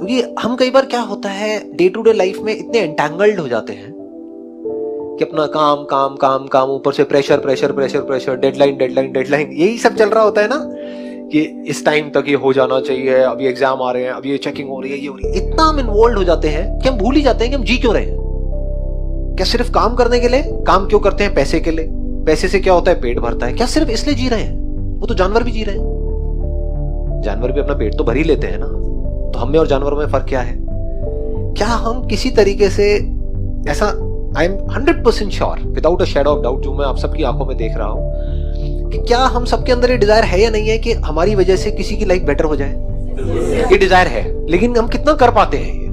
क्योंकि हम कई बार क्या होता है डे टू डे लाइफ में इतने एंटेंगल्ड हो जाते हैं कि अपना काम काम काम काम, ऊपर से pressure pressure pressure pressure, deadline deadline deadline, यही सब चल रहा होता है ना कि इस टाइम तक ये हो जाना चाहिए, अभी एग्जाम आ रहे हैं, अभी ये चेकिंग हो रही है, ये हो रही है। इतना हम इन्वॉल्व हो जाते हैं कि हम भूल ही जाते हैं कि हम जी क्यों रहे हैं। क्या सिर्फ काम करने के लिए? काम क्यों करते हैं? पैसे के लिए। पैसे से क्या होता है? पेट भरता है। क्या सिर्फ इसलिए जी रहे हैं? वो तो जानवर भी जी रहे हैं, जानवर भी अपना पेट तो भर ही लेते हैं ना। तो हम में और जानवरों में फर्क क्या है? क्या हम किसी तरीके से ऐसा, I am 100% sure without a shadow of doubt, जो मैं आप सबकी आंखों में देख रहा हूं, कि क्या हम सबके अंदर ये डिजायर है या नहीं है कि हमारी वजह से किसी की लाइफ बेटर हो जाए? ये डिजायर है, लेकिन हम कितना कर पाते हैं ये?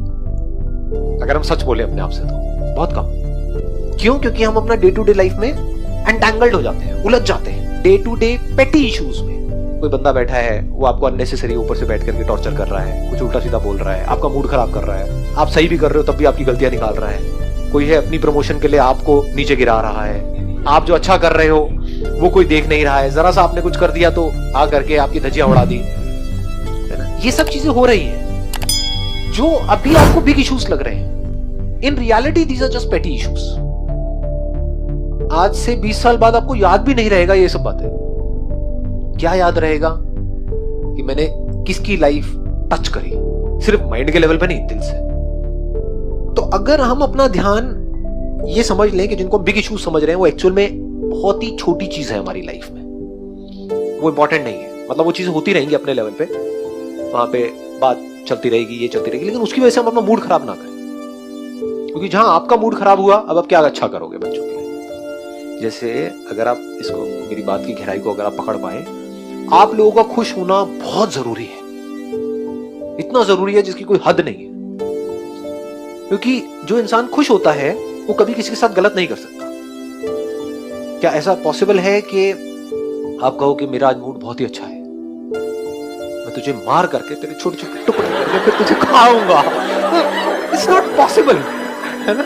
अगर हम सच बोले अपने आप से तो बहुत कम। क्यों? क्योंकि हम अपना डे टू डे लाइफ में एंटेंगल्ड हो जाते हैं, उलझ जाते हैं डे टू डे पेटी इश्यूज में। कोई बंदा बैठा है, वो आपको अननेसेसरी ऊपर से बैठ करके टॉर्चर कर रहा है, कुछ उल्टा सीधा बोल रहा है, आपका मूड खराब कर रहा है, आप सही भी कर रहे हो तब भी आपकी गलतियां निकाल रहा है। कोई है अपनी प्रमोशन के लिए आपको नीचे गिरा रहा है, आप जो अच्छा कर रहे हो वो कोई देख नहीं रहा है, जरा सा आपने कुछ कर दिया तो आ करके आपकी धज्जियां उड़ा दी, है ना। ये सब चीजें हो रही हैं जो अभी आपको बिग इश्यूज लग रहे हैं। In reality these are just petty issues. आज से 20 साल बाद आपको याद भी नहीं रहेगा ये सब बातें। क्या याद रहेगा? कि मैंने किसकी लाइफ टच करी, सिर्फ माइंड के लेवल पे नहीं, दिल से। तो अगर हम अपना ध्यान ये समझ लें कि जिनको बिग इश्यूज समझ रहे हैं वो एक्चुअल में बहुत ही छोटी चीज है हमारी लाइफ में, वो इंपॉर्टेंट नहीं है। मतलब वो चीजें होती रहेंगी अपने लेवल पे, वहां पे बात चलती रहेगी, ये चलती रहेगी, लेकिन उसकी वजह से हम अपना मूड खराब ना करें। क्योंकि जहां आपका मूड खराब हुआ, अब आप क्या अच्छा करोगे बच्चों के लिए? जैसे अगर आप इसको, मेरी बात की गहराई को अगर आप पकड़ पाए, आप लोगों का खुश होना बहुत जरूरी है, इतना जरूरी है जिसकी कोई हद नहीं है। क्योंकि जो इंसान खुश होता है वो कभी किसी के साथ गलत नहीं कर सकता। क्या ऐसा पॉसिबल है कि आप कहो कि मेरा आज मूड बहुत ही अच्छा है, मैं तुझे मार करके तेरे छोटे छोटे टुकड़े करके फिर तुझे खाऊंगा? इट्स नॉट पॉसिबल, है ना।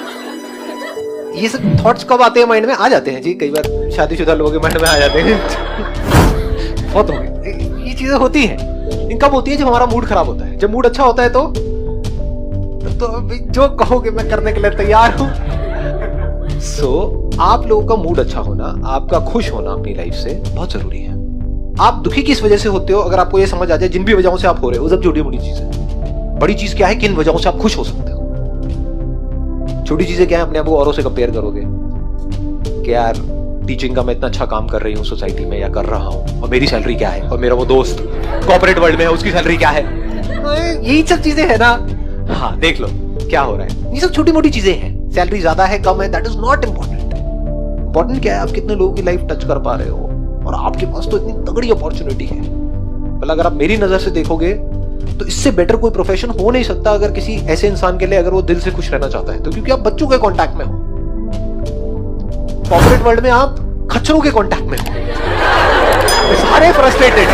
ये सब थॉट्स कब आते हैं माइंड में? आ जाते हैं जी, कई बार शादीशुदा लोगों के माइंड में आ जाते हैं। बहुत हो गए, ये चीजें होती हैं। इन कब होती है? जब हमारा मूड खराब होता है। जब मूड अच्छा होता है तो जो कहोगे मैं करने के लिए तैयार हूं। आप लोगों का मूड अच्छा होना, आपका खुश होना अपनी लाइफ से बहुत जरूरी है। आप दुखी किस वजह से होते हो, अगर आपको ये समझ आ जाए, जिन भी वजहों से आप हो रहे हो, वो सब छोटी मोटी चीज है। बड़ी चीज क्या है? किन वजहों से आप खुश हो सकते हो। छोटी चीजें क्या है? अपने आप को औरों से कंपेयर करोगे कि यार टीचिंग का मैं इतना अच्छा काम कर रही हूँ सोसाइटी में, या कर रहा हूँ, और मेरी सैलरी क्या है, और मेरा वो दोस्त कॉर्पोरेट वर्ल्ड में है उसकी सैलरी क्या है। यही सब चीजें है ना। हाँ, देख लो क्या हो रहा है। ये सब छोटी मोटी चीजें हैं। सैलरी ज्यादा है, कम है, that is not important. Important क्या है? आप कितने लोगों की लाइफ टच कर पा रहे हो, और आपके पास तो इतनी तगड़ी अपॉर्चुनिटी है। मतलब अगर आप मेरी नजर से देखोगे तो इससे बेटर कोई प्रोफेशन हो नहीं सकता अगर किसी ऐसे इंसान के लिए, अगर वो दिल से खुश रहना चाहता है तो। क्योंकि आप बच्चों के कांटेक्ट में हो, कॉर्पोरेट वर्ल्ड में आप खच्चरों के कांटेक्ट में हो, सारे फ्रस्ट्रेटेड।